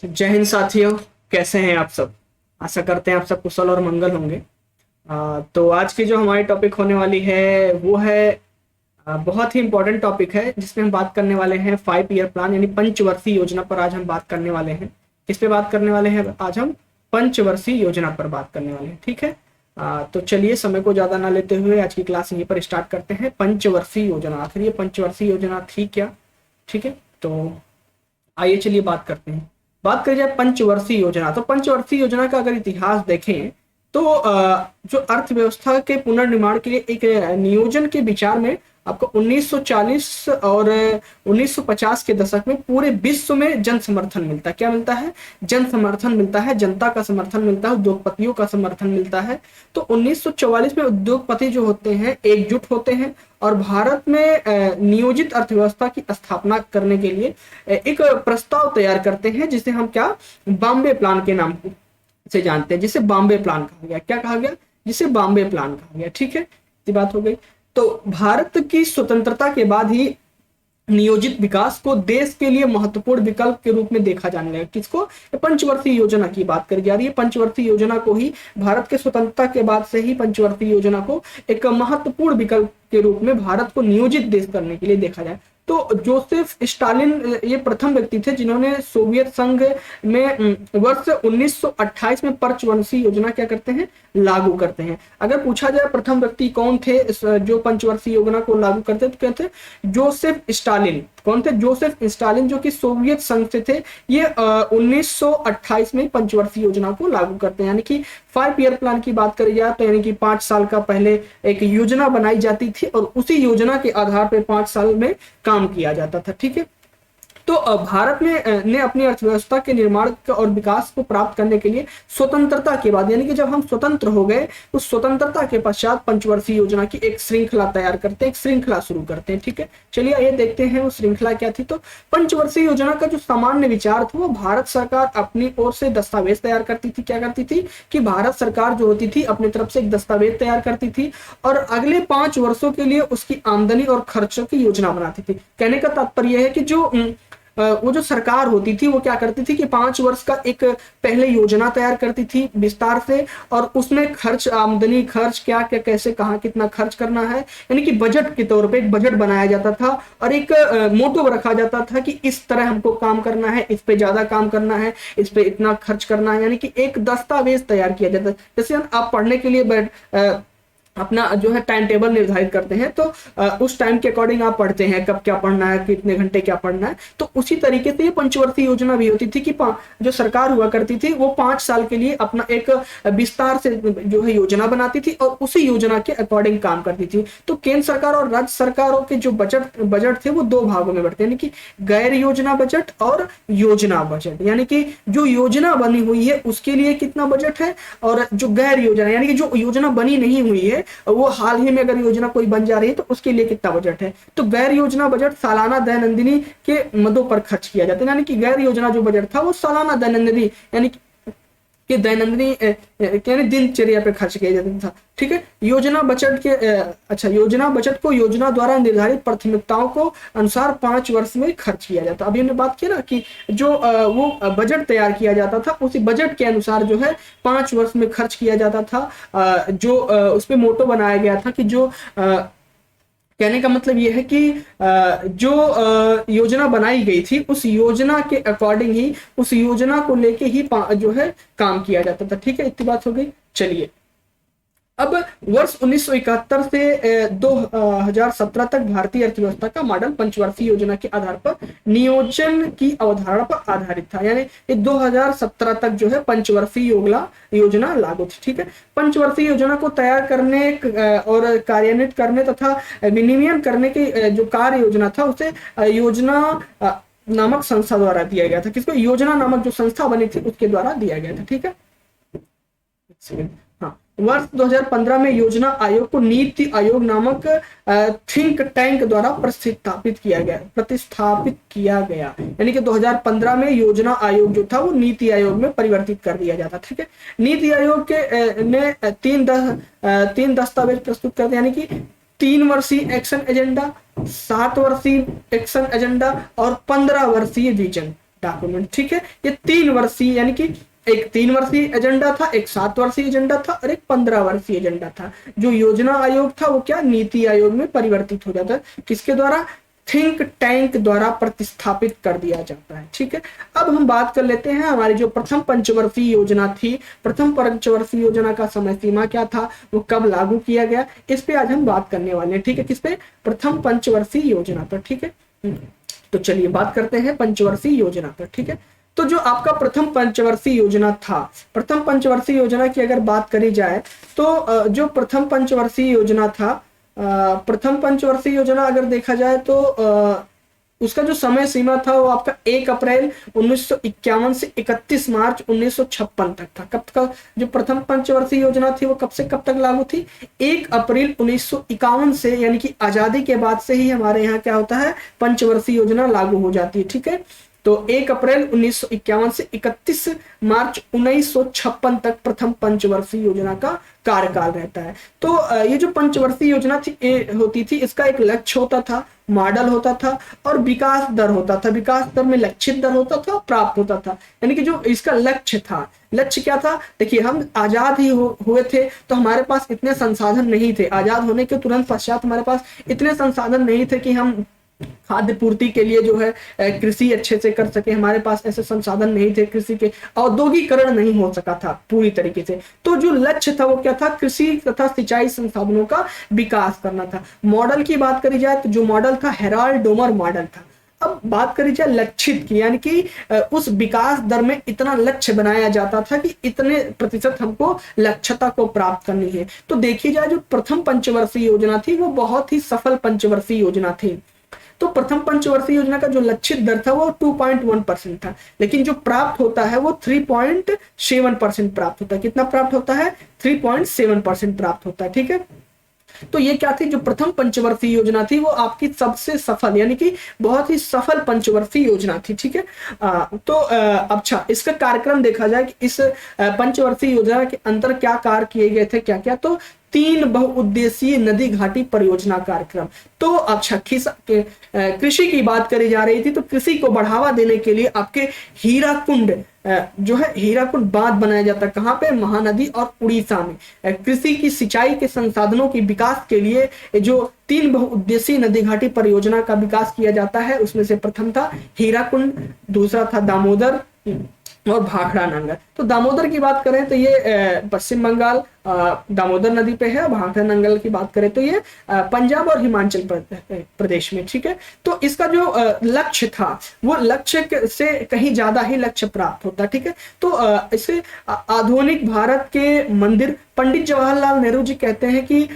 जय हिंद साथियों। कैसे हैं आप सब। आशा करते हैं आप सब कुशल और मंगल होंगे। तो आज की जो हमारी टॉपिक होने वाली है वो है बहुत ही इंपॉर्टेंट टॉपिक है जिसमें हम बात करने वाले हैं 5 ईयर प्लान यानी पंचवर्षीय योजना पर। आज हम बात करने वाले हैं। किस पे बात करने वाले हैं आज हम? पंचवर्षीय योजना पर बात करने वाले हैं। ठीक है। तो चलिए समय को ज़्यादा ना लेते हुए आज की क्लास यहीं पर स्टार्ट करते हैं। पंचवर्षीय योजना, आखिर ये पंचवर्षीय योजना थी क्या? ठीक है। तो आइए चलिए बात करते हैं। बात करें जाए पंचवर्षीय योजना, तो पंचवर्षीय योजना का अगर इतिहास देखें तो जो अर्थव्यवस्था के पुनर्निर्माण के लिए एक नियोजन के विचार में आपको 1940 और 1950 के दशक में पूरे विश्व में जन समर्थन मिलता है। क्या मिलता है? जन समर्थन मिलता है, जनता का समर्थन मिलता है, उद्योगपतियों का समर्थन मिलता है। तो 1944 में उद्योगपति जो होते हैं एकजुट होते हैं और भारत में नियोजित अर्थव्यवस्था की स्थापना करने के लिए एक प्रस्ताव तैयार करते हैं जिसे हम क्या बॉम्बे प्लान के नाम से जानते हैं, जिसे बॉम्बे प्लान कहा गया। क्या कहा गया? जिसे बॉम्बे प्लान कहा गया। ठीक है, ये बात हो गई। तो भारत की स्वतंत्रता के बाद ही नियोजित विकास को देश के लिए महत्वपूर्ण विकल्प के रूप में देखा जाने लगा। किसको? पंचवर्षीय योजना की बात करी जा रही है। पंचवर्षीय योजना को ही भारत के स्वतंत्रता के बाद से ही पंचवर्षीय योजना को एक महत्वपूर्ण विकल्प के रूप में भारत को नियोजित देश करने के लिए देखा जाए। तो जोसेफ स्टालिन ये प्रथम व्यक्ति थे जिन्होंने सोवियत संघ में वर्ष 1928 में पंचवर्षीय योजना क्या करते हैं? लागू करते हैं। अगर पूछा जाए प्रथम व्यक्ति कौन थे जो पंचवर्षीय योजना को लागू करते तो कहते जोसेफ स्टालिन। कौन थे? जोसेफ स्टालिन, जो कि सोवियत संघ से थे। ये 1928 में पंचवर्षीय योजना को लागू करते हैं। यानी कि 5 ईयर प्लान की बात करी जाए तो यानी कि 5 साल का पहले एक योजना बनाई जाती थी और उसी योजना के आधार पर 5 साल में काम किया जाता था। ठीक है। तो भारत में ने अपनी अर्थव्यवस्था के निर्माण और विकास को प्राप्त करने के लिए स्वतंत्रता के बाद यानी कि जब हम स्वतंत्र हो गए उस स्वतंत्रता के पश्चात पंचवर्षीय योजना की एक श्रृंखला तैयार करते हैं, एक श्रृंखला शुरू करते हैं। ठीक है, चलिए ये देखते हैं वो श्रृंखला क्या थी। तो पंचवर्षीय योजना का जो सामान्य विचार था वो भारत सरकार अपनी ओर से दस्तावेज तैयार करती थी। क्या करती थी कि भारत सरकार जो होती थी अपनी तरफ से एक दस्तावेज तैयार करती थी और अगले 5 वर्षों के लिए उसकी आमदनी और खर्चों की योजना बनाती थी। कहने का तात्पर्य है कि वो जो सरकार होती थी वो क्या करती थी कि 5 वर्ष का एक पहले योजना तैयार करती थी विस्तार से और उसमें खर्च, आमदनी, खर्च क्या क्या कैसे कहाँ कितना खर्च करना है यानी कि बजट के तौर पे एक बजट बनाया जाता था और एक मोटो रखा जाता था कि इस तरह हमको काम करना है, इस पे ज्यादा काम करना है, इस पे इतना खर्च करना है। यानी कि एक दस्तावेज तैयार किया जाता है। जैसे आप पढ़ने के लिए अपना जो है टाइम टेबल निर्धारित करते हैं तो उस टाइम के अकॉर्डिंग आप पढ़ते हैं कब क्या पढ़ना है, कितने घंटे क्या पढ़ना है। तो उसी तरीके से ये पंचवर्षीय योजना भी होती थी कि जो सरकार हुआ करती थी वो 5 साल के लिए अपना एक विस्तार से जो है योजना बनाती थी और उसी योजना के अकॉर्डिंग काम करती थी। तो केंद्र सरकार और राज्य सरकारों के जो बजट थे वो 2 भागों में बढ़ते हैं, यानी कि गैर योजना बजट और योजना बजट। यानी कि जो योजना बनी हुई है उसके लिए कितना बजट है और जो गैर योजना यानी कि जो योजना बनी नहीं हुई है वो हाल ही में अगर योजना कोई बन जा रही है तो उसके लिए कितना बजट है। तो गैर योजना बजट सालाना दैनंदिनी के मदों पर खर्च किया जाता है। यानी कि गैर योजना जो बजट था वो सालाना दैनंदिनी यानी कि दैनंदिनी यानी दिनचर्या पे खर्च किया जाता था। ठीक है। योजना बजट को योजना द्वारा निर्धारित प्राथमिकताओं को अनुसार 5 वर्ष में खर्च किया जाता। अभी हमने बात की ना कि जो वो बजट तैयार किया जाता था उसी बजट के अनुसार जो है 5 वर्ष में खर्च किया जाता था। जो उस पे मोटो बनाया गया था कि जो कहने का मतलब ये है कि जो योजना बनाई गई थी उस योजना के अकॉर्डिंग ही उस योजना को लेके ही जो है काम किया जाता था। ठीक है, इतनी बात हो गई। चलिए अब वर्ष 1971 से 2017 तक भारतीय अर्थव्यवस्था का मॉडल पंचवर्षीय योजना के आधार पर नियोजन की अवधारणा पर आधारित था। यानी 2017 तक जो है पंचवर्षीय योजना लागू थी। ठीक है। पंचवर्षीय योजना को तैयार करने और कार्यान्वित करने तथा विनियमन करने की जो कार्य योजना था उसे योजना नामक संस्था द्वारा दिया गया था। किसको? योजना नामक जो संस्था बनी थी उसके द्वारा दिया गया था। ठीक है। हाँ, वर्ष 2015 में योजना आयोग को नीति आयोग नामक थिंक टैंक द्वारा प्रतिस्थापित किया गया। यानी कि 2015 में योजना आयोग जो था वो नीति आयोग में परिवर्तित कर दिया जाता। ठीक है। नीति आयोग के ने 3 दस्तावेज प्रस्तुत कर दिए, यानी कि 3 वर्षीय एक्शन एजेंडा, 7 वर्षीय एक्शन एजेंडा और 15 वर्षीय विजन। डॉक्यूमेंट, ठीक है। ये 3 वर्षीय, यानी कि एक 3 वर्षीय एजेंडा था, एक 7 वर्षीय एजेंडा था और एक 15 वर्षीय एजेंडा था। जो योजना आयोग था वो क्या नीति आयोग में परिवर्तित हो जाता है, किसके द्वारा, थिंक टैंक द्वारा प्रतिस्थापित कर दिया जाता है, ठीक है। अब हम बात कर लेते हैं हमारी जो प्रथम पंचवर्षीय योजना थी, प्रथम पंचवर्षीय योजना का समय सीमा क्या था, वो कब लागू किया गया, इस पे आज हम बात करने वाले हैं, ठीक है। किस पे, प्रथम पंचवर्षीय योजना पर, ठीक है। तो चलिए बात करते हैं पंचवर्षीय योजना पर, ठीक है। तो जो आपका प्रथम पंचवर्षीय योजना था, प्रथम पंचवर्षीय योजना की अगर बात करी जाए तो जो प्रथम पंचवर्षीय योजना था, प्रथम पंचवर्षीय योजना अगर देखा जाए तो उसका जो समय सीमा था वो आपका 1 अप्रैल 1951 से 31 मार्च 1956 तक था। कब तक जो प्रथम पंचवर्षीय योजना थी वो कब से कब तक लागू थी, 1 अप्रैल 1951 से, यानी कि आजादी के बाद से ही हमारे यहाँ क्या होता है, पंचवर्षीय योजना लागू हो जाती है, ठीक है। तो 1 अप्रैल 1951 से 31 मार्च 1956 तक प्रथम पंचवर्षीय योजना का कार्यकाल रहता है। तो ये जो पंचवर्षीय योजना होती थी, इसका एक लक्ष्य होता था, मॉडल होता था और विकास दर होता था। विकास दर में लक्षित दर होता था, प्राप्त होता था, यानी कि जो इसका लक्ष्य था, लक्ष्य क्या था, देखिए हम आजाद ही हुए थे तो हमारे पास इतने संसाधन नहीं थे, आजाद होने के तुरंत पश्चात हमारे पास इतने संसाधन नहीं थे कि हम खाद्य पूर्ति के लिए जो है कृषि अच्छे से कर सके, हमारे पास ऐसे संसाधन नहीं थे, कृषि के औद्योगिकरण नहीं हो सका था पूरी तरीके से। तो जो लक्ष्य था वो क्या था, कृषि तथा सिंचाई संसाधनों का विकास करना था। मॉडल की बात करी जाए तो जो मॉडल था हेराल्ड डोमर मॉडल था। अब बात करी जाए लक्षित की, यानी कि उस विकास दर में इतना लक्ष्य बनाया जाता था कि इतने प्रतिशत हमको लक्ष्यता को प्राप्त करनी है। तो देखी जाए जो प्रथम पंचवर्षीय योजना थी वो बहुत ही सफल पंचवर्षीय योजना थी। तो प्रथम पंचवर्षीय योजना का जो लक्षित दर था वो 2.1% था, लेकिन जो प्राप्त होता है वो 3.7% प्राप्त होता है। कितना प्राप्त होता है, 3.7% प्राप्त होता है, ठीक है। तो ये क्या थी, जो प्रथम पंचवर्षीय योजना थी वो आपकी सबसे सफल, यानी कि बहुत ही सफल पंचवर्षीय योजना थी, ठीक है। तो अच्छा, इसका कार्यक्रम देखा जाए कि इस पंचवर्षीय योजना के अंतर क्या कार्य किए गए थे, क्या क्या, तो 3 बहुउद्देशीय नदी घाटी परियोजना कार्यक्रम। तो अच्छा, कृषि की बात करी जा रही थी, तो कृषि को बढ़ावा देने के लिए आपके हीराकुंड जो है, हीराकुंड बांध बनाया जाता है, कहाँ पे, महानदी और उड़ीसा में। कृषि की सिंचाई के संसाधनों के विकास के लिए जो 3 बहुउद्देशीय नदी घाटी परियोजना का विकास किया जाता है, उसमें से प्रथम था हीराकुंड, दूसरा था दामोदर और भाखड़ा नंगल। तो दामोदर की बात करें तो ये पश्चिम बंगाल दामोदर नदी पे है, और भाखड़ा नंगल की बात करें तो ये पंजाब और हिमाचल प्रदेश में, ठीक है। तो इसका जो लक्ष्य था वो लक्ष्य से कहीं ज्यादा ही लक्ष्य प्राप्त होता, ठीक है। तो इसे आधुनिक भारत के मंदिर, पंडित जवाहरलाल नेहरू जी कहते हैं कि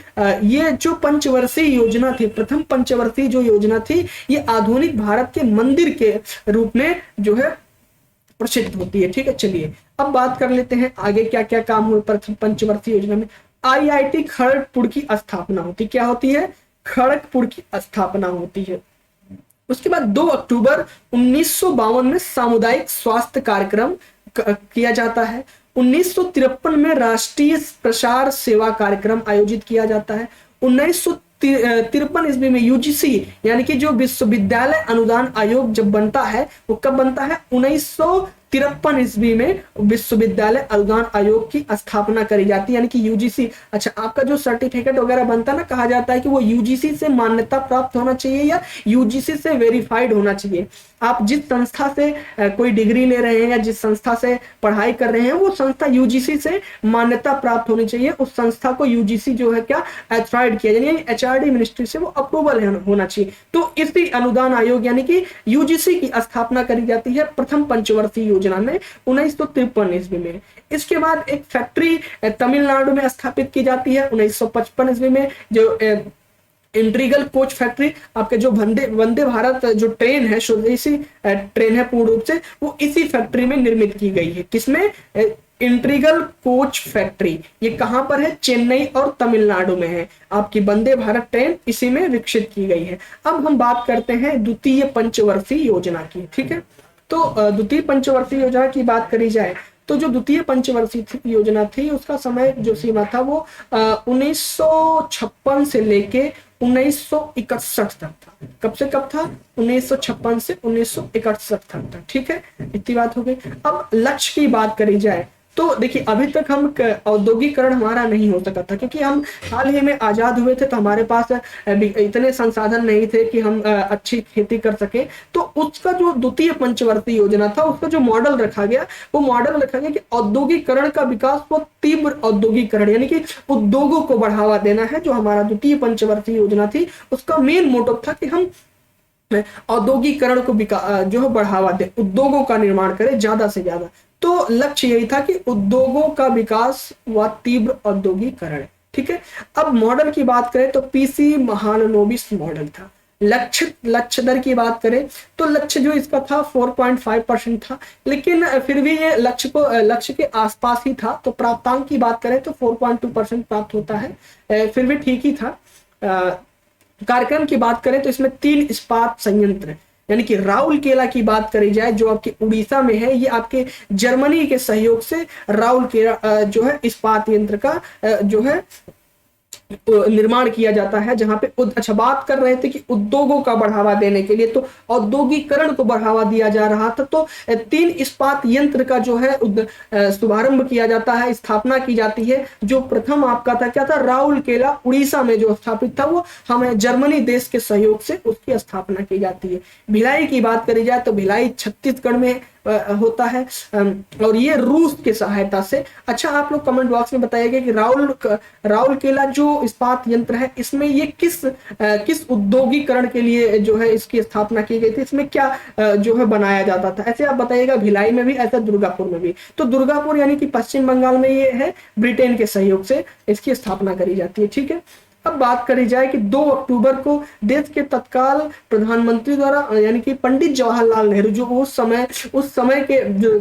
ये जो पंचवर्षीय योजना थी, प्रथम पंचवर्षीय जो योजना थी, ये आधुनिक भारत के मंदिर के रूप में जो है प्रसिद्ध होती है, ठीक है। चलिए अब बात कर लेते हैं आगे क्या क्या काम हुए प्रथम पंचवर्षीय योजना में। आईआईटी खड़गपुर की स्थापना होती, क्या होती है, खड़गपुर की स्थापना होती है। उसके बाद 2 अक्टूबर 1952 में सामुदायिक स्वास्थ्य कार्यक्रम किया जाता है। 1953 में राष्ट्रीय प्रसार सेवा कार्यक्रम आयोजित किया जाता है। 1953 ईस्वी में यूजीसी, यानी कि जो विश्वविद्यालय अनुदान आयोग जब बनता है, वो कब बनता है, 1953 ईस्वी में विश्वविद्यालय अनुदान आयोग की स्थापना करी जाती है, यानी कि यूजीसी। अच्छा, आपका जो सर्टिफिकेट वगैरह बनता है ना, कहा जाता है कि वो यूजीसी से मान्यता प्राप्त होना चाहिए या यूजीसी से वेरीफाइड होना चाहिए। आप जिस संस्था से कोई डिग्री ले रहे हैं या जिस संस्था से पढ़ाई कर रहे हैं, वो संस्था यूजीसी से मान्यता प्राप्त होनी चाहिए। उस संस्था को यूजीसी जो है क्या अथॉराइज किया जाए, यानी एचआरडी मिनिस्ट्री से वो अप्रूवल होना चाहिए। तो इसी अनुदान आयोग यानी कि यूजीसी की स्थापना करी जाती है प्रथम पंचवर्षीय योजना में 1953 ईस्वी में। इसके बाद एक फैक्ट्री तमिलनाडु में स्थापित की जाती है 1955 ईस्वी में, जो इंट्रीगल कोच फैक्ट्री, आपके जो वंदे भारत जो ट्रेन है, स्वदेशी ट्रेन है पूर्ण रूप से, वो इसी फैक्ट्री में निर्मित की गई है। किसमें, इंट्रीगल कोच फैक्ट्री। ये कहां पर है, चेन्नई और तमिलनाडु में है। आपकी वंदे भारत ट्रेन इसी में विकसित की गई है। अब हम बात करते हैं द्वितीय पंचवर्षीय योजना की, ठीक है। तो द्वितीय पंचवर्षीय योजना की बात करी जाए तो जो द्वितीय पंचवर्षीय योजना थी उसका समय जो सीमा था वो 1956 से लेके 1961 तक था। कब से कब था? 1956 से 1961 तक था। ठीक है, इतनी बात हो गई। अब लक्ष्य की बात करी जाए तो देखिए अभी तक हम औद्योगिकरण हमारा नहीं हो सका था, क्योंकि हम हाल ही में आजाद हुए थे, तो हमारे पास इतने संसाधन नहीं थे कि हम अच्छी खेती कर सके। तो उसका जो द्वितीय पंचवर्षीय योजना था उसका जो मॉडल रखा गया, वो मॉडल रखा गया कि औद्योगिकरण का विकास व तीव्र औद्योगिकरण, यानी कि उद्योगों को बढ़ावा देना है। जो हमारा द्वितीय पंचवर्षीय योजना थी उसका मेन मोटिव था कि हम औद्योगिकरण को जो है बढ़ावा दे, उद्योगों का निर्माण करें ज्यादा से ज्यादा। तो लक्ष्य यही था कि उद्योगों का विकास व तीव्र औद्योगिकरण। ठीक है, अब मॉडल की बात करें तो पीसी महालनोबिस मॉडल था। लक्ष्य दर की बात करें तो लक्ष्य जो इसका था 4.5% था, लेकिन फिर भी ये लक्ष्य के आसपास ही था। तो प्राप्तांक की बात करें तो 4.2% प्राप्त होता है, फिर भी ठीक ही था। कार्यक्रम की बात करें तो इसमें 3 इस्पात संयंत्र, यानी कि राउरकेला की बात करी जाए जो आपके उड़ीसा में है, ये आपके जर्मनी के सहयोग से राउरकेला जो है इस्पात यंत्र का जो है निर्माण किया जाता है। जहां पे अच्छा बात कर रहे थे कि उद्योगों का बढ़ावा देने के लिए, तो औद्योगिकरण को बढ़ावा दिया जा रहा था। तो 3 इस्पात यंत्र का जो है शुभारंभ किया जाता है, स्थापना की जाती है। जो प्रथम आपका था क्या था? राउरकेला उड़ीसा में जो स्थापित था, वो हमें जर्मनी देश के सहयोग से उसकी स्थापना की जाती है। भिलाई की बात करी जाए तो भिलाई छत्तीसगढ़ में होता है, और ये रूस की सहायता से। अच्छा, आप लोग कमेंट बॉक्स में बताइएगा कि राउरकेला जो इस्पात यंत्र है, इसमें ये किस उद्योगीकरण के लिए जो है इसकी स्थापना की गई थी, इसमें क्या जो है बनाया जाता था, ऐसे आप बताइएगा। भिलाई में भी, ऐसा दुर्गापुर में भी। तो दुर्गापुर यानी कि पश्चिम बंगाल में ये है, ब्रिटेन के सहयोग से इसकी स्थापना करी जाती है। ठीक है, अब बात करी जाए कि 2 अक्टूबर को देश के तत्काल प्रधानमंत्री द्वारा, यानी कि पंडित जवाहरलाल नेहरू, जो उस समय के जो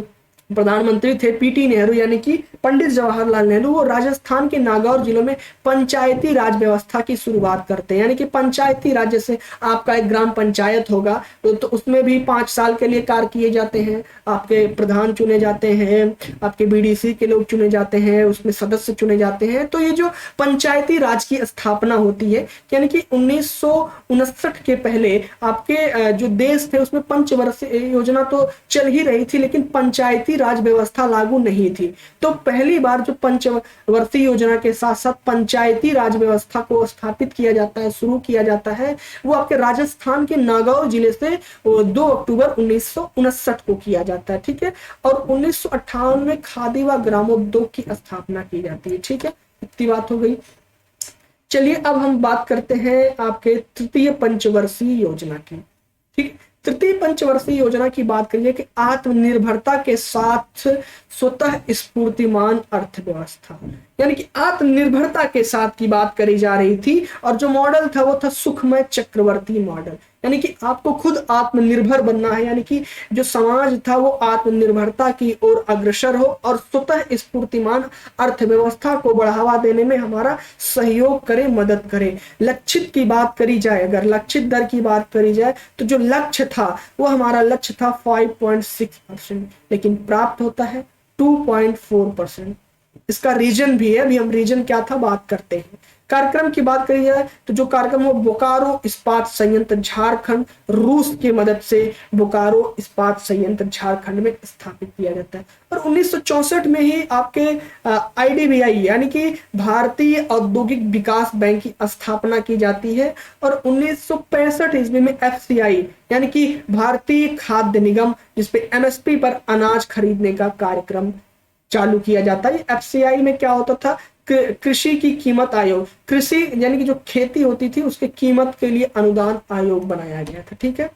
प्रधानमंत्री थे पीटी नेहरू, यानी कि पंडित जवाहरलाल नेहरू, वो राजस्थान के नागौर जिलों में पंचायती राज व्यवस्था की शुरुआत करते हैं। यानी कि पंचायती राज, जैसे आपका एक ग्राम पंचायत होगा तो उसमें भी 5 साल के लिए कार्य किए जाते हैं, आपके प्रधान चुने जाते हैं, आपके बीडीसी के लोग चुने जाते हैं, उसमें सदस्य चुने जाते हैं। तो ये जो पंचायती राज की स्थापना होती है, यानी कि 1959 के पहले आपके जो देश थे उसमें पंचवर्षीय योजना तो चल ही रही थी, लेकिन पंचायती राज व्यवस्था लागू नहीं थी। तो पहली बार जो पंचवर्षीय योजना के साथ साथ पंचायती राज व्यवस्था को स्थापित किया जाता है, शुरू किया जाता है, वो आपके राजस्थान के नागौर जिले से 2 अक्टूबर 1959 को किया जाता है। ठीक है, और 1958 में खादी व ग्रामोद्योग की स्थापना की जाती है। ठीक है, इतनी बात हो गई। चलिए अब हम बात करते हैं आपके तृतीय पंचवर्षीय योजना की। ठीक, तृतीय पंचवर्षीय योजना की बात करिए कि आत्मनिर्भरता के साथ स्वतः स्फूर्तिमान अर्थव्यवस्था, यानी कि आत्मनिर्भरता के साथ की बात करी जा रही थी। और जो मॉडल था वो था सुखमय चक्रवर्ती मॉडल, यानी कि आपको खुद आत्मनिर्भर बनना है, यानी कि जो समाज था वो आत्मनिर्भरता की ओर अग्रसर हो और स्वतः स्फूर्तिमान अर्थव्यवस्था को बढ़ावा देने में हमारा सहयोग करे, मदद करे। लक्षित की बात करी जाए, अगर लक्षित दर की बात करी जाए तो जो लक्ष्य था वो हमारा लक्ष्य था 5.6%, लेकिन प्राप्त होता है 2.4%। इसका रीजन भी है, अभी हम रीजन क्या था बात करते हैं। कार्यक्रम की बात करी जाए तो जो कार्यक्रम वो बोकारो इस्पात संयंत्र झारखंड, रूस की मदद से बोकारो इस्पात संयंत्र झारखंड में स्थापित किया जाता है। और 1964 में ही आपके आईडीबीआई यानी कि भारतीय औद्योगिक विकास बैंक की स्थापना की जाती है। और 1965 ईस्वी में एफसीआई यानी कि भारतीय खाद्य निगम, जिसपे एमएसपी पर अनाज खरीदने का कार्यक्रम चालू किया जाता है। एफसीआई में क्या होता था? कृषि की कीमत आयोग, कृषि यानी कि जो खेती होती थी उसके कीमत के लिए अनुदान आयोग बनाया गया था। ठीक है,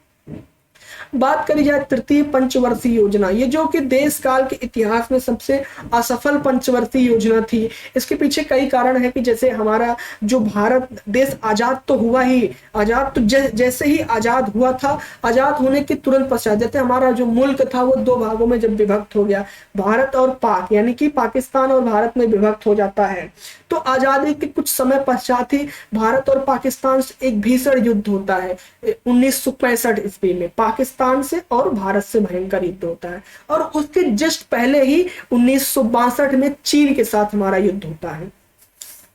बात करी जाए तृतीय पंचवर्षीय योजना, ये जो कि देश काल के इतिहास में सबसे असफल पंचवर्षीय योजना थी। इसके पीछे कई कारण है कि जैसे हमारा जो भारत देश आजाद तो हुआ ही, आजाद तो जैसे ही आजाद हुआ था, आजाद होने के तुरंत पश्चात जैसे हमारा जो मुल्क था वो 2 भागों में जब विभक्त हो गया, भारत और पाक, यानी कि पाकिस्तान और भारत में विभक्त हो जाता है। तो आजादी के कुछ समय पश्चात ही भारत और पाकिस्तान से एक भीषण युद्ध होता है। 1965 ईस्वी में पाकिस्तान से और भारत से भयंकर युद्ध होता है, और उसके जस्ट पहले ही 1962 में चीन के साथ हमारा युद्ध होता है।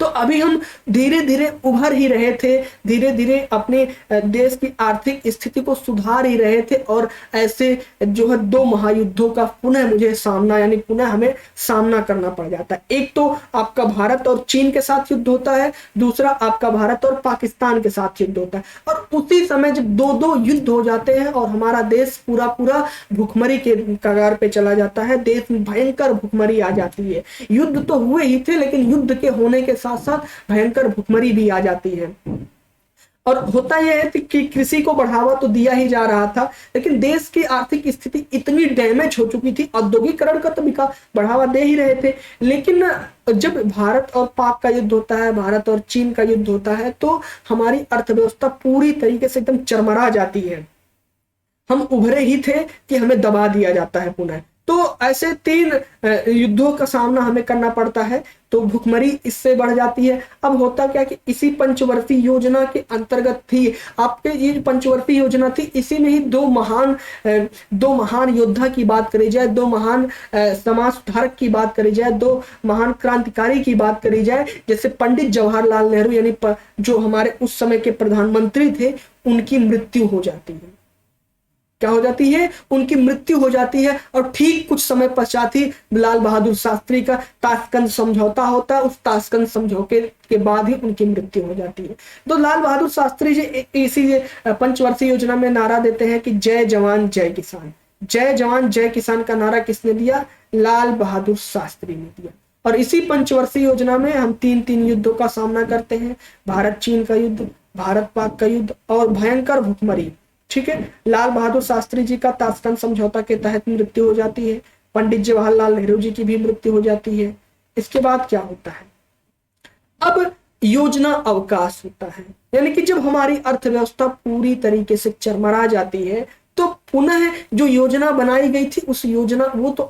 तो अभी हम धीरे धीरे उभर ही रहे थे, धीरे धीरे अपने देश की आर्थिक स्थिति को सुधार ही रहे थे, और ऐसे जो है दो महायुद्धों का पुनः मुझे सामना यानी पुनः हमें सामना करना पड़ जाता है। एक तो आपका भारत और चीन के साथ युद्ध होता है, दूसरा आपका भारत और पाकिस्तान के साथ युद्ध होता है। और उसी समय जब दो दो युद्ध हो जाते हैं और हमारा देश पूरा पूरा भुखमरी के कगार पे चला जाता है, देश में भयंकर भुखमरी आ जाती है। युद्ध तो हुए ही थे, लेकिन युद्ध के होने के साथ साथ भयंकर भुखमरी भी आ जाती है। और होता यह है कि कृषि को बढ़ावा तो दिया ही जा रहा था, लेकिन देश की आर्थिक स्थिति इतनी डैमेज हो चुकी थी, औद्योगिकरण का तो बढ़ावा दे ही रहे थे, लेकिन जब भारत और पाक का युद्ध होता है, भारत और चीन का युद्ध होता है, तो हमारी अर्थव्यवस्था पूरी तरीके से एकदम चरमरा जाती है। हम उभरे ही थे कि हमें दबा दिया जाता है पुनः। तो ऐसे 3 युद्धों का सामना हमें करना पड़ता है, तो भुखमरी इससे बढ़ जाती है। अब होता क्या कि इसी पंचवर्षीय योजना के अंतर्गत थी आपके, ये पंचवर्षीय योजना थी, इसी में ही दो महान योद्धा की बात करी जाए, दो महान समाज सुधारक की बात करी जाए, दो महान क्रांतिकारी की बात करी जाए, जैसे पंडित जवाहरलाल नेहरू यानी जो हमारे उस समय के प्रधानमंत्री थे, उनकी मृत्यु हो जाती है। क्या हो जाती है? उनकी मृत्यु हो जाती है। और ठीक कुछ समय पश्चात ही लाल बहादुर शास्त्री का ताशकंद समझौता होता है, उस ताशकंद समझौते के बाद ही उनकी मृत्यु हो जाती है। तो लाल बहादुर शास्त्री जी इसी पंचवर्षीय योजना में नारा देते हैं कि जय जवान जय किसान। जय जवान जय किसान का नारा किसने दिया? लाल बहादुर शास्त्री ने दिया। और इसी पंचवर्षीय योजना में हम 3 युद्धों का सामना करते हैं, भारत चीन का युद्ध, भारत पाक का युद्ध और भयंकर भुखमरी। ठीक है, लाल बहादुर शास्त्री जी का ताशकंद समझौता के तहत मृत्यु हो जाती है, पंडित जवाहरलाल नेहरू जी की भी मृत्यु हो जाती है। इसके बाद क्या होता है? अब योजना अवकाश होता है, यानी कि जब हमारी अर्थव्यवस्था पूरी तरीके से चरमरा जाती है, तो पुनः जो योजना बनाई गई थी उस योजना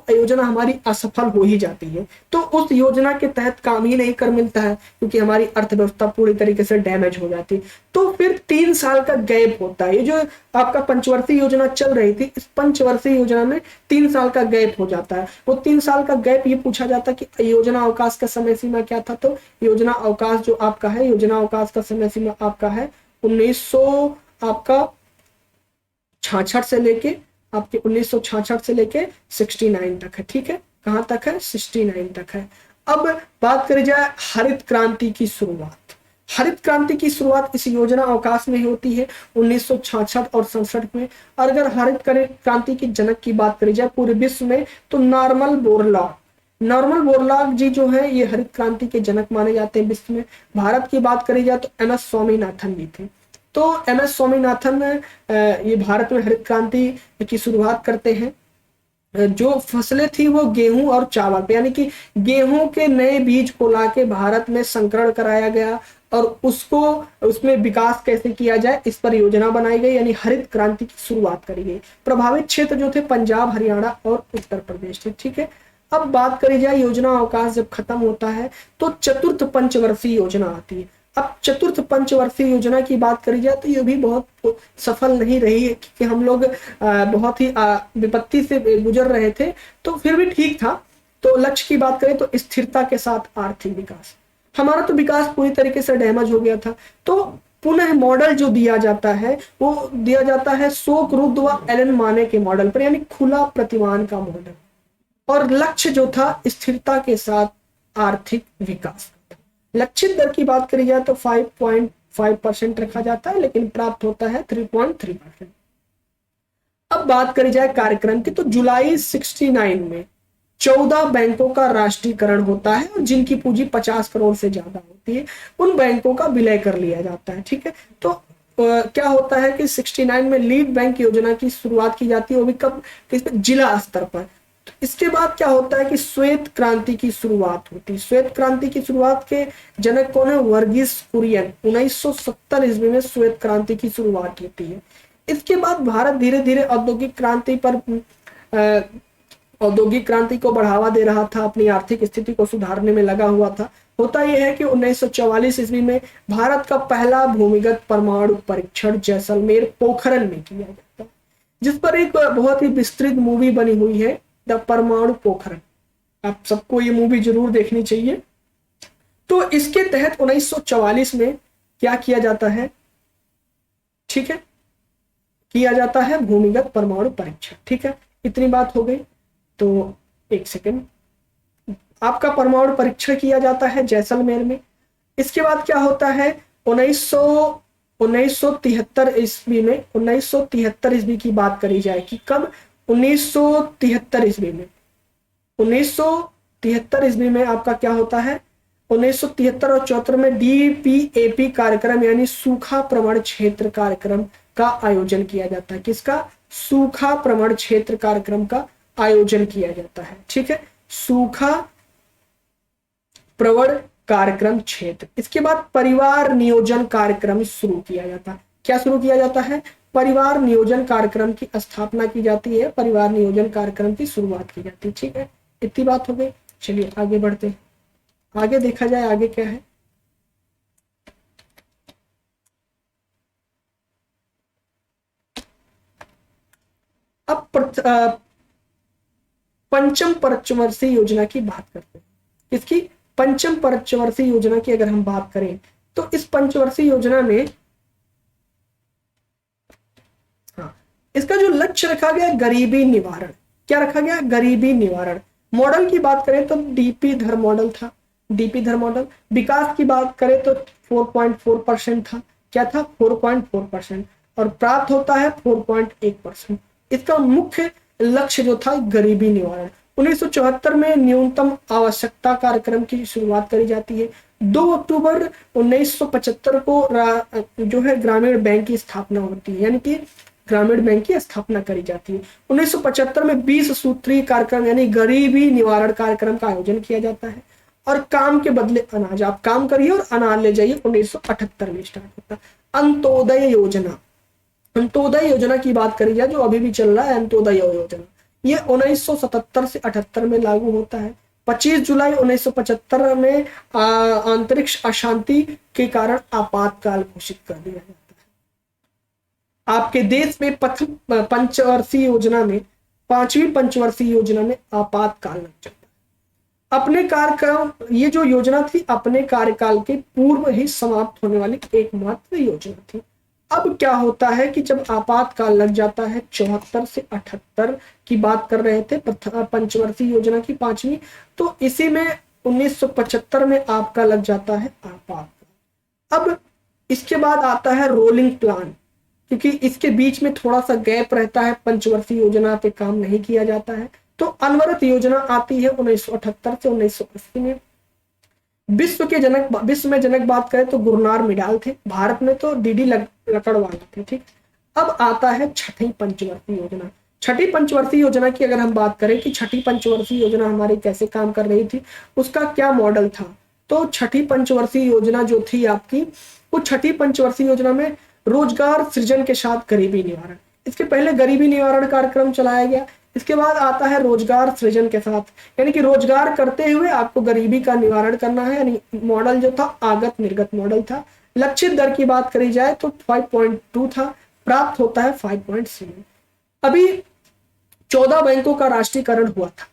योजना हमारी असफल हो ही जाती है। तो उस योजना के तहत काम ही नहीं कर मिलता है, क्योंकि हमारी अर्थव्यवस्था पूरी तरीके से डैमेज हो जाती है। तो फिर 3 साल का गैप होता है। ये जो आपका पंचवर्षीय योजना चल रही थी, इस पंचवर्षीय योजना में 3 साल का गैप हो जाता है। वो 3 साल का गैप ये पूछा जाता है कि योजना अवकाश का समय सीमा क्या था? तो योजना अवकाश जो आपका है, योजना अवकाश का समय सीमा आपका है 1966 से लेके आपके 1966 से लेके 69 तक है। ठीक है, कहां तक है? 69 तक है। अब बात करी जाए हरित क्रांति की शुरुआत। हरित क्रांति की शुरुआत इस योजना अवकाश में ही होती है 1966 और 67 में। और अगर हरित क्रांति की जनक की बात करी जाए पूरे विश्व में, तो नॉर्मन बोरलॉग जी जो है ये हरित क्रांति के जनक माने जाते हैं विश्व में। भारत की बात करी जाए तो MS स्वामीनाथन जी थे। तो MS स्वामीनाथन ये भारत में हरित क्रांति की शुरुआत करते हैं। जो फसलें थी वो गेहूं और चावल पे, यानी कि गेहूं के नए बीज को लाके भारत में संकरण कराया गया और उसमें विकास कैसे किया जाए इस पर योजना बनाई गई, यानी हरित क्रांति की शुरुआत करी गई। प्रभावित क्षेत्र जो थे पंजाब, हरियाणा और उत्तर प्रदेश थे। ठीक है, अब बात करी जाए योजना अवकाश जब खत्म होता है तो चतुर्थ पंचवर्षीय योजना आती है। अब चतुर्थ पंचवर्षीय योजना की बात करी जाए तो ये भी बहुत सफल नहीं रही है, क्योंकि हम लोग बहुत ही विपत्ति से गुजर रहे थे, तो फिर भी ठीक था। तो लक्ष्य की बात करें तो स्थिरता के साथ आर्थिक विकास। हमारा तो विकास पूरी तरीके से डैमेज हो गया था, तो पुनः मॉडल जो दिया जाता है वो दिया जाता है शोक रुद्र व एलन माने के मॉडल पर, यानी खुला प्रतिमान का मॉडल। और लक्ष्य जो था स्थिरता के साथ आर्थिक विकास। लक्षित दर की बात करी जाए तो 5.5% रखा जाता है, लेकिन प्राप्त होता है 3.3%। अब बात करी जाए कार्यक्रम की, तो जुलाई 69 में 14 बैंकों का राष्ट्रीयकरण होता है और जिनकी पूंजी 50 करोड़ से ज्यादा होती है उन बैंकों का विलय कर लिया जाता है। ठीक है, तो क्या होता है कि 69 में लीड बैंक योजना की शुरुआत की जाती है, वो भी कब? जिला स्तर पर। इसके बाद क्या होता है कि श्वेत क्रांति की शुरुआत होती है। श्वेत क्रांति की शुरुआत के जनक कौन है? वर्गीस कुरियन। 1970 ईस्वी में श्वेत क्रांति की शुरुआत होती है। इसके बाद भारत धीरे धीरे औद्योगिक क्रांति पर औद्योगिक क्रांति को बढ़ावा दे रहा था, अपनी आर्थिक स्थिति को सुधारने में लगा हुआ था। होता यह है कि 1944 ईस्वी में भारत का पहला भूमिगत परमाणु परीक्षण जैसलमेर पोखरण में किया जाता है, जिस पर एक बहुत ही विस्तृत मूवी बनी हुई है, द परमाणु पोखरण। आप सबको ये मूवी जरूर देखनी चाहिए। तो इसके तहत 1944 में क्या किया जाता है, ठीक है, किया जाता है भूमिगत परमाणु परीक्षण। ठीक है, इतनी बात हो गई। तो एक सेकेंड, आपका परमाणु परीक्षण किया जाता है जैसलमेर में। इसके बाद क्या होता है, 1973 ईस्वी में, 1973 ईस्वी की बात करी जाए कि कब, 1973 ईस्वी में, 1973 ईस्वी में आपका क्या होता है, 1973 और 74 में DPAP कार्यक्रम यानी सूखा प्रवण क्षेत्र कार्यक्रम का आयोजन किया जाता है। किसका? सूखा प्रवण क्षेत्र कार्यक्रम का आयोजन किया जाता है। ठीक है, सूखा प्रवण कार्यक्रम क्षेत्र। इसके बाद परिवार नियोजन कार्यक्रम शुरू किया जाता है। क्या शुरू किया जाता है? परिवार नियोजन कार्यक्रम की स्थापना की जाती है, परिवार नियोजन कार्यक्रम की शुरुआत की जाती है। ठीक है, इतनी बात हो गई। चलिए आगे बढ़ते हैं, आगे देखा जाए आगे क्या है। अब पंचम पंचवर्षीय योजना की बात करते हैं। इसकी पंचम पंचवर्षीय योजना की अगर हम बात करें तो इस पंचवर्षीय योजना में इसका जो लक्ष्य रखा गया गरीबी निवारण। क्या रखा गया? गरीबी निवारण। मॉडल की बात करें तो डीपी धर मॉडल था, डीपी धर मॉडल। विकास की बात करें तो 4.4% था। क्या था? 4.4%। और प्राप्त होता है 4.1%। इसका मुख्य लक्ष्य जो था गरीबी निवारण। 1974 में न्यूनतम आवश्यकता कार्यक्रम की शुरुआत करी जाती है। 2 अक्टूबर 1975 को जो है ग्रामीण बैंक की स्थापना होती है, यानी कि ग्रामीण बैंक की स्थापना करी जाती है। 1975 में 20 सूत्रीय कार्यक्रम यानी गरीबी निवारण कार्यक्रम का आयोजन किया जाता है। और काम के बदले अनाज, आप काम करिए और अनाज ले जाइए, 1978 में स्टार्ट होता है। अंत्योदय योजना, अंत्योदय योजना की बात करी जाए जो अभी भी चल रहा है, अंत्योदय योजना, ये 1977 से 78 में लागू होता है। 25 जुलाई 1975 में अंतरिक्ष अशांति के कारण आपातकाल घोषित कर दिया जाता है। आपके देश में पंचवर्षीय योजना में, 5वीं पंचवर्षीय योजना में आपातकाल लग जाता है। अपने कार्यकाल, ये जो योजना थी अपने कार्यकाल के पूर्व ही समाप्त होने वाली एकमात्र योजना थी। अब क्या होता है कि जब आपातकाल लग जाता है, 74 से 78 की बात कर रहे थे पंचवर्षीय योजना की 5वीं, तो इसी में 1975 में आपका लग जाता है आपातकाल। अब इसके बाद आता है रोलिंग प्लान, क्योंकि इसके बीच में थोड़ा सा गैप रहता है, पंचवर्षीय योजना पे काम नहीं किया जाता है, तो अनवरत योजना आती है 1978 से 1980 में। विश्व में जनक बात करें तो गुरनार मिडाल थे, भारत में तो डीडी लकड़वाला थे। ठीक, अब आता है छठी पंचवर्षीय योजना। छठी पंचवर्षीय योजना की अगर हम बात करें कि छठी पंचवर्षीय योजना हमारी कैसे काम कर रही थी, उसका क्या मॉडल था, तो छठी पंचवर्षीय योजना जो थी आपकी, वो छठी पंचवर्षीय योजना में रोजगार सृजन के साथ गरीबी निवारण। इसके पहले गरीबी निवारण कार्यक्रम चलाया गया, इसके बाद आता है रोजगार सृजन के साथ, यानी कि रोजगार करते हुए आपको गरीबी का निवारण करना है। यानी मॉडल जो था आगत निर्गत मॉडल था। लक्षित दर की बात करी जाए तो 5.2 था, प्राप्त होता है 5.7। अभी 14 बैंकों का राष्ट्रीयकरण हुआ था,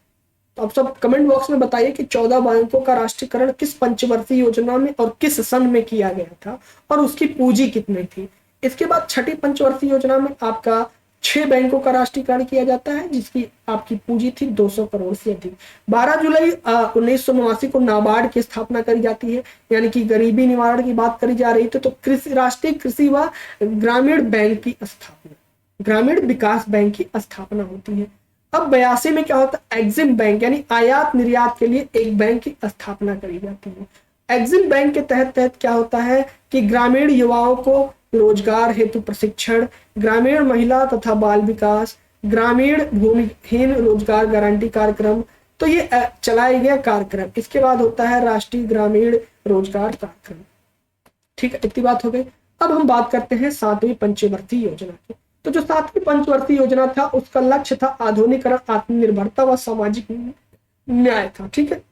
तो आप सब कमेंट बॉक्स में बताइए कि 14 बैंकों का राष्ट्रीयकरण किस पंचवर्षीय योजना में और किस सन में किया गया था और उसकी पूंजी कितनी थी। इसके बाद छठी पंचवर्षीय योजना में आपका 6 बैंकों का राष्ट्रीयकरण किया जाता है, जिसकी आपकी पूंजी थी 200 करोड़ से अधिक। 12 जुलाई 1989 को नाबार्ड की स्थापना करी जाती है, यानी कि गरीबी निवारण की बात करी जा रही थी, तो कृषि राष्ट्रीय कृषि व ग्रामीण बैंक की स्थापना, ग्रामीण विकास बैंक की स्थापना होती है। अब 82 में क्या होता है, एग्जिम बैंक यानी आयात निर्यात के लिए एक बैंक की स्थापना करी जाती है। एग्जिम बैंक के तहत क्या होता है कि ग्रामीण युवाओं को रोजगार हेतु प्रशिक्षण, ग्रामीण महिला तथा बाल विकास, ग्रामीण भूमिहीन रोजगार गारंटी कार्यक्रम, तो ये चलाया गया कार्यक्रम। इसके बाद होता है राष्ट्रीय ग्रामीण रोजगार कार्यक्रम। ठीक है, इतनी बात हो गई। अब हम बात करते हैं 7वीं पंचवर्षीय योजना की। तो जो 7वीं पंचवर्षीय योजना था उसका लक्ष्य था आधुनिकीकरण, आत्मनिर्भरता व सामाजिक न्याय था। ठीक है।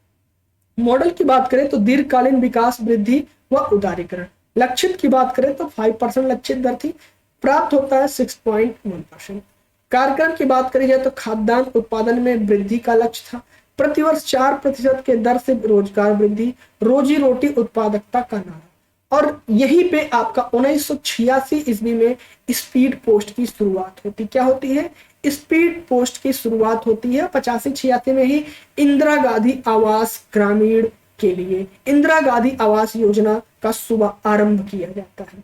मॉडल की बात करें तो दीर्घकालीन विकास, वृद्धि व उदारीकरण। लक्षित की बात करें तो 5% लक्षित दर थी, प्राप्त होता है 6.1%। कार्यक्रम की बात करी जाए तो खाद्यान्न उत्पादन में वृद्धि का लक्ष्य था, प्रतिवर्ष 4% के दर से रोजगार वृद्धि, रोजी रोटी उत्पादकता का नारा। और यहीं पे आपका 1986 ईस्वी में स्पीड पोस्ट की शुरुआत होती। क्या होती है? स्पीड पोस्ट की शुरुआत होती है 85-86 में ही इंदिरा गांधी आवास ग्रामीण के लिए इंदिरा गांधी आवास योजना का शुभ आरंभ किया जाता है,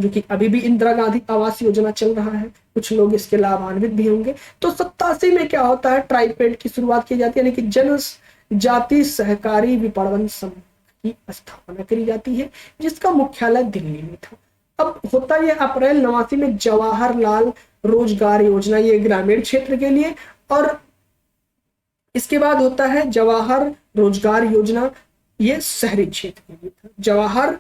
जो कि अभी भी इंदिरा गांधी आवास योजना चल रहा है, कुछ लोग इसके लाभान्वित भी होंगे। तो 87 में क्या होता है? ट्राइफेड की शुरुआत की जाती है, यानी कि जनजाति सहकारी विपणन संघ की स्थापना करी जाती है, जिसका मुख्यालय दिल्ली में था। अब होता है अप्रैल 89 में जवाहरलाल रोजगार योजना, ये ग्रामीण क्षेत्र के लिए, और इसके बाद होता है जवाहर रोजगार योजना, ये शहरी क्षेत्र के लिए था। जवाहर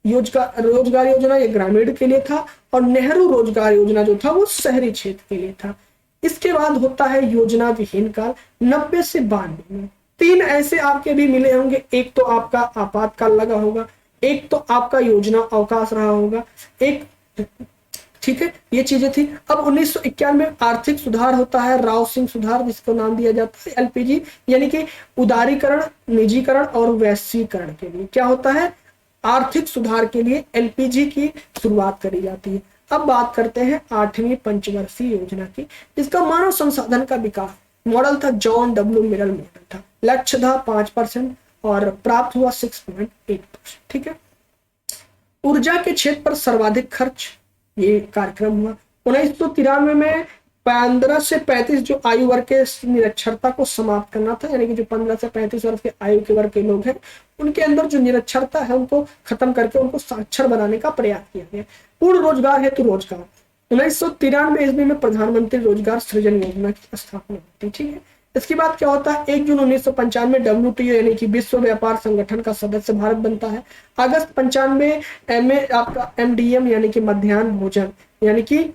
रोजगार योजना ये ग्रामीण के लिए था, और नेहरू रोजगार योजना जो था वो शहरी क्षेत्र के लिए था। इसके बाद होता है योजना विहीन काल 90 से 92 में। 3 ऐसे आपके भी मिले होंगे, एक तो आपका आपातकाल लगा होगा, एक तो आपका योजना अवकाश रहा होगा, एक, ठीक है, ये चीजें थी। अब 1991 में आर्थिक सुधार होता है, राव सिंह सुधार, जिसको नाम दिया जाता है एलपीजी, यानी कि उदारीकरण, निजीकरण और वैश्वीकरण के लिए क्या होता है? आर्थिक सुधार के लिए एलपीजी की शुरुआत करी जाती है। अब बात करते हैं 8वीं पंचवर्षीय योजना की, जिसका मानव संसाधन का विकास मॉडल था जॉन डब्ल्यू मिरल मॉडल था। लक्ष्य था 5% और प्राप्त हुआ 6.8%। ठीक है। ऊर्जा के क्षेत्र पर सर्वाधिक खर्च, ये कार्यक्रम हुआ 1993 में। 15 से 35 जो आयु वर्ग के निरक्षरता को समाप्त करना था, यानी कि जो 15 से 35 वर्ष के आयु के वर्ग के लोग हैं उनके अंदर जो निरक्षरता है उनको खत्म करके उनको साक्षर बनाने का प्रयास किया गया। पूर्ण रोजगार हेतु रोजगार 1993 ईस्वी में प्रधानमंत्री रोजगार सृजन योजना की स्थापना होती। ठीक है। इसके बाद क्या होता है? 1 जून 1995 WTO यानी कि विश्व व्यापार संगठन का सदस्य भारत बनता है। अगस्त 95 में आपका MDM यानी कि मध्याह्न भोजन, यानी कि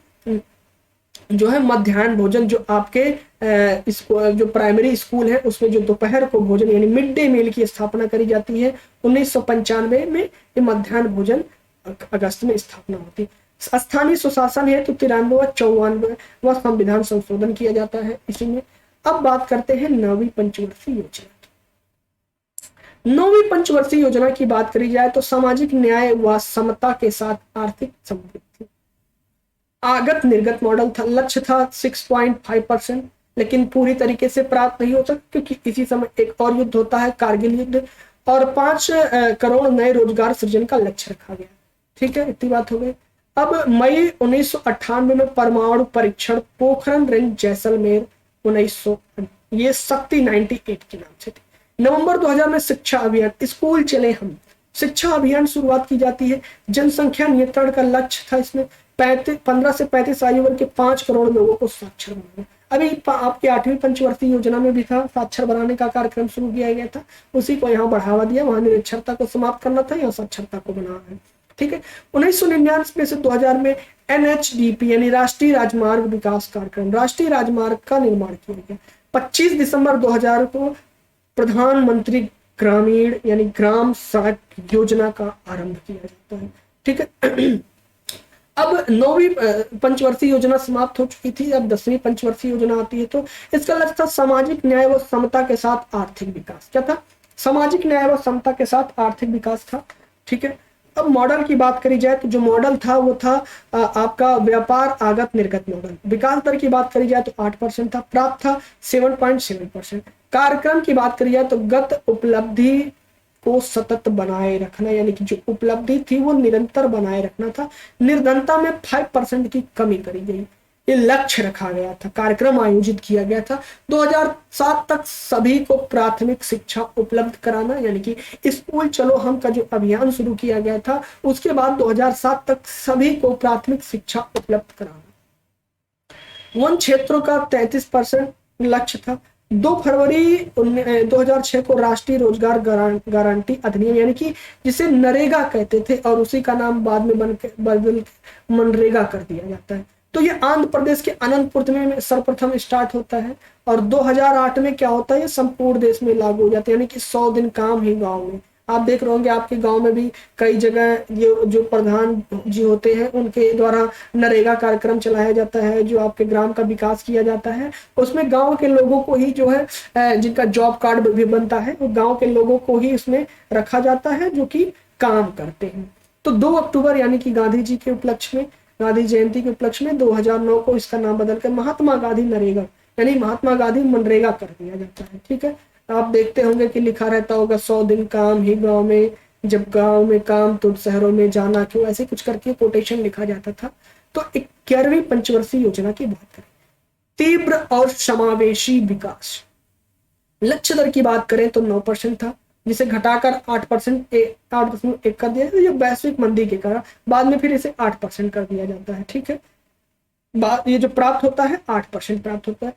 जो है मध्याह्न भोजन, जो आपके जो प्राइमरी स्कूल है उसमें जो दोपहर को भोजन यानी मिड डे मील की स्थापना करी जाती है 1995 में। ये मध्याह्न भोजन अगस्त में स्थापना होती है। स्थानीय सुशासन है तो 93 व 94वां संविधान संशोधन किया जाता है इसी में। अब बात करते हैं 9वीं पंचवर्षीय योजना की। 9वीं पंचवर्षीय योजना की बात करी जाए तो सामाजिक न्याय व समता के साथ आर्थिक समृद्धि, आगत निर्गत मॉडल था। लक्ष्य था 6.5%, लेकिन पूरी तरीके से प्राप्त नहीं हो सकता क्योंकि इसी समय एक और युद्ध होता है, कारगिल युद्ध, और 5 करोड़ नए रोजगार सृजन का लक्ष्य रखा गया। ठीक है, इतनी बात हो गई। अब मई 1998 में परमाणु परीक्षण पोखरण रेंज जैसलमेर 1900, ये शक्ति 98 के नाम से थी। नवंबर 2000 में शिक्षा अभियान स्कूल चले हम, शिक्षा अभियान शुरुआत की जाती है। जनसंख्या नियंत्रण का लक्ष्य था इसमें 15 से 35 आयु वर्ग के 5 करोड़ लोगों को साक्षर बनाना। अभी आपकी 8वीं पंचवर्षीय योजना में भी था, साक्षर बनाने का कार्यक्रम शुरू किया गया था, उसी को यहाँ बढ़ावा दिया, वहां निरक्षरता को समाप्त करना था, यहाँ साक्षरता को बनाना है। ठीक है। 1999 से 2000 में NHDP यानी राष्ट्रीय राजमार्ग विकास कार्यक्रम, राष्ट्रीय राजमार्ग का निर्माण किया गया। 25 दिसंबर 2000 को प्रधानमंत्री ग्रामीण यानी ग्राम सड़क योजना का आरंभ किया जाता है। ठीक है। अब 9वीं पंचवर्षीय योजना समाप्त हो चुकी थी, अब 10वीं पंचवर्षीय योजना आती है। तो इसका लक्ष्य था सामाजिक न्याय व समता के साथ आर्थिक विकास। क्या था? सामाजिक न्याय व समता के साथ आर्थिक विकास था। ठीक है। अब मॉडल की बात करी जाए तो जो मॉडल था वो था आपका व्यापार आगत निर्गत मॉडल। विकास दर की बात करी जाए तो 8% था, प्राप्त था 7.7%। कार्यक्रम की बात करी जाए तो गत उपलब्धि को सतत बनाए रखना, यानी कि जो उपलब्धि थी वो निरंतर बनाए रखना था। निर्धनता में 5% की कमी करी गई, ये लक्ष्य रखा गया था। कार्यक्रम आयोजित किया गया था 2007 तक सभी को प्राथमिक शिक्षा उपलब्ध कराना, यानी कि स्कूल चलो हम का जो अभियान शुरू किया गया था उसके बाद 2007 तक सभी को प्राथमिक शिक्षा उपलब्ध कराना। वन क्षेत्रों का 33% लक्ष्य था। 2 फरवरी 2006 को राष्ट्रीय रोजगार गारंटी अधिनियम यानी कि जिसे नरेगा कहते थे और उसी का नाम बाद में बदल मनरेगा कर दिया जाता है। तो ये आंध्र प्रदेश के अनंतपुर में सर्वप्रथम स्टार्ट होता है और 2008 में क्या होता है, ये संपूर्ण देश में लागू हो जाता है, यानी कि 100 दिन काम ही गांव में। आप देख रहे होंगे आपके गांव में भी कई जगह ये जो प्रधान जी होते हैं उनके द्वारा नरेगा कार्यक्रम चलाया जाता है, जो आपके ग्राम का विकास किया जाता है। उसमें गांव के लोगों को ही जो है जिनका जॉब कार्ड भी बनता है, वो गांव के लोगों को ही इसमें रखा जाता है जो कि काम करते हैं। तो 2 अक्टूबर यानी कि गांधी जी के उपलक्ष्य में, गांधी जयंती के उपलक्ष्य में 2009 को इसका नाम बदलकर महात्मा गांधी नरेगा यानी महात्मा गांधी मनरेगा कर दिया जाता है। ठीक है, आप देखते होंगे कि लिखा रहता होगा 100 दिन काम ही गांव में, जब गांव में काम तो शहरों में जाना क्यों, ऐसे कुछ करके कोटेशन लिखा जाता था। तो 11वीं पंचवर्षीय योजना की बात करें, तीव्र और समावेशी विकास। लक्ष्य दर की बात करें तो 9% था, जिसे घटाकर 8.1 कर दिया, ये वैश्विक मंदी के कारण बाद में फिर इसे 8% कर दिया जाता है। ठीक है, ये जो प्राप्त होता है 8% प्राप्त होता है,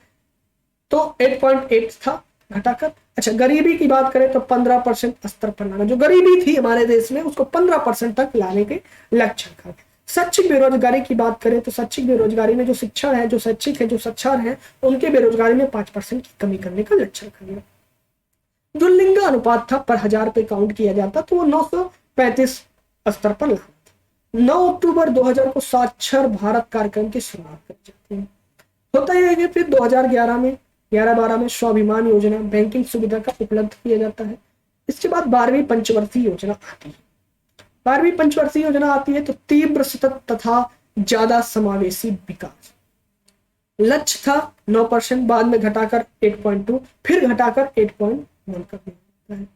तो 8.8 था घटाकर। अच्छा, गरीबी की बात करें तो 15% स्तर पर लाना, जो गरीबी थी हमारे देश में उसको 15% तक लाने के लक्ष्य रखा गया। शैक्षिक बेरोजगारी की बात करें तो शैक्षिक बेरोजगारी में जो शिक्षण है, जो शैक्षिक है, जो साक्षर है, उनके बेरोजगारी में 5% की कमी करने का लक्ष्य रखा गया। जो लिंग अनुपात था पर 1000 पे काउंट किया जाता तो वो 935 स्तर पर लाना। 9 अक्टूबर 2000 को साक्षर भारत कार्यक्रम की शुरुआत की जाती है। होता यह है कि फिर 2011 में 11-12 में स्वाभिमान योजना बैंकिंग सुविधा का उपलब्ध किया जाता है। इसके बाद 12वीं पंचवर्षीय योजना आती है। 12वीं पंचवर्षीय योजना आती है तो तीव्र सतत तथा ज्यादा समावेशी विकास। लक्ष्य था 9%, बाद में घटाकर 8.2, फिर घटाकर 8.1 कर दिया जाता है।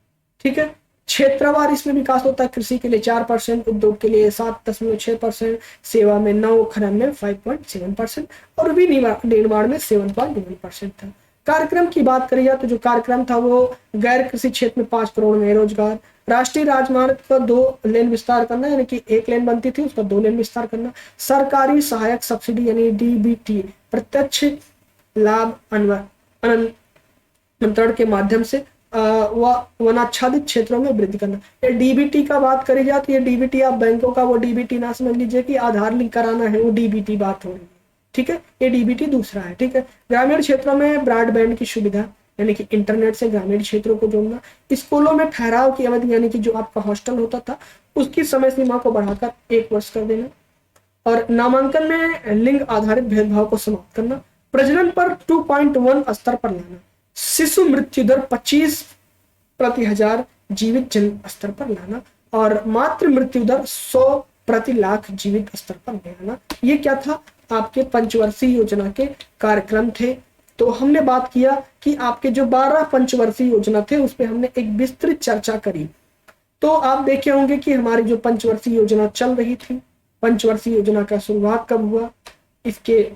ठीक है, क्षेत्रवार इसमें विकास होता है। कृषि के लिए 4%, उद्योग के लिए 7.6%, सेवा में 9, खनन में 5.7% और विनिर्माण में 7.1% था। कार्यक्रम की बात करी जाए तो जो कार्यक्रम था वो गैर कृषि क्षेत्र में 5 करोड़ में रोजगार, राष्ट्रीय राजमार्ग का 2 लेन विस्तार करना, यानी कि 1 लेन बनती थी उसका 2 लेन विस्तार करना, सरकारी सहायक सब्सिडी यानी डीबीटी प्रत्यक्ष लाभ अंतरण के माध्यम से वनाच्छादित क्षेत्रों में वृद्धि करना। ये डीबीटी का बात करी जाए तो ये डीबीटी आप बैंकों का वो डीबीटी ना समझ लीजिए कि आधार लिंक कराना है, वो डीबीटी बात हो रही है। ठीक है, ये डीबीटी दूसरा है। ठीक है, ग्रामीण क्षेत्रों में ब्रॉडबैंड की सुविधा यानी कि इंटरनेट से ग्रामीण क्षेत्रों को जोड़ना, स्कूलों में ठहराव की अवधि यानी कि जो आपका हॉस्टल होता था उसकी समय सीमा को बढ़ाकर 1 वर्ष कर देना, और नामांकन में लिंग आधारित भेदभाव को समाप्त करना, प्रजनन पर 2.1 स्तर पर लाना, शिशु मृत्यु दर 25 प्रति 1000 जीवित जन्म स्तर पर लाना, और मातृ मृत्यु दर 100 प्रति लाख जीवित स्तर पर लाना। ये क्या था, आपके पंचवर्षीय योजना के कार्यक्रम थे। तो हमने बात किया कि आपके जो 12 पंचवर्षीय योजना थे उस पर हमने एक विस्तृत चर्चा करी। तो आप देखे होंगे कि हमारी जो पंचवर्षीय योजना चल रही थी, पंचवर्षीय योजना का शुरुआत कब हुआ, इसके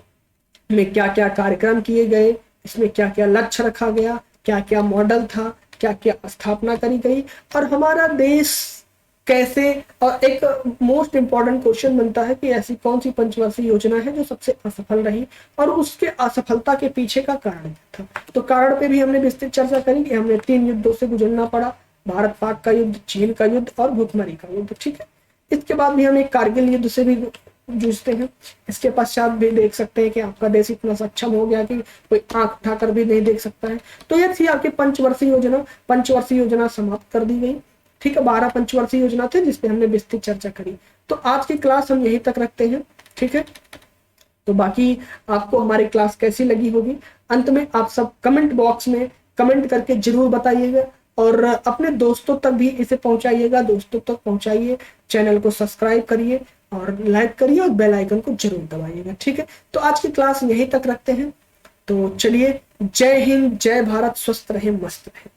में क्या क्या कार्यक्रम किए गए, इसमें क्या क्या लक्ष्य रखा गया, क्या क्या मॉडल था, क्या क्या स्थापना करी गई, और हमारा देश कैसे, और एक मोस्ट इंपॉर्टेंट क्वेश्चन बनता है कि ऐसी कौन सी पंचवर्षीय योजना है जो सबसे असफल रही और उसके असफलता के पीछे का कारण था। तो कारण पे भी हमने विस्तृत चर्चा करी कि हमने 3 युद्धों से गुजरना पड़ा, भारत पाक का युद्ध, चीन का युद्ध और भूखमरी का युद्ध। ठीक है, इसके बाद भी हम एक कारगिल युद्ध से भी जूझते हैं। इसके पश्चात भी देख सकते हैं कि आपका देश इतना सक्षम हो गया कि कोई आंख उठाकर भी नहीं देख सकता है। तो ये थी आपकी पंचवर्षीय योजना। पंचवर्षीय योजना समाप्त कर दी गई। ठीक है, 12 पंचवर्षीय योजना थे जिसपे हमने विस्तृत चर्चा करी। तो आज की क्लास हम यहीं तक रखते हैं। ठीक है, तो बाकी आपको हमारी क्लास कैसी लगी होगी अंत में आप सब कमेंट बॉक्स में कमेंट करके जरूर बताइएगा, और अपने दोस्तों तक भी इसे पहुंचाइएगा, दोस्तों तक पहुंचाइए, चैनल को सब्सक्राइब करिए और लाइक करिए और बेल आइकन को जरूर दबाइएगा। ठीक है, तो आज की क्लास यहीं तक रखते हैं। तो चलिए, जय हिंद, जय भारत, स्वस्थ रहे, मस्त रहे।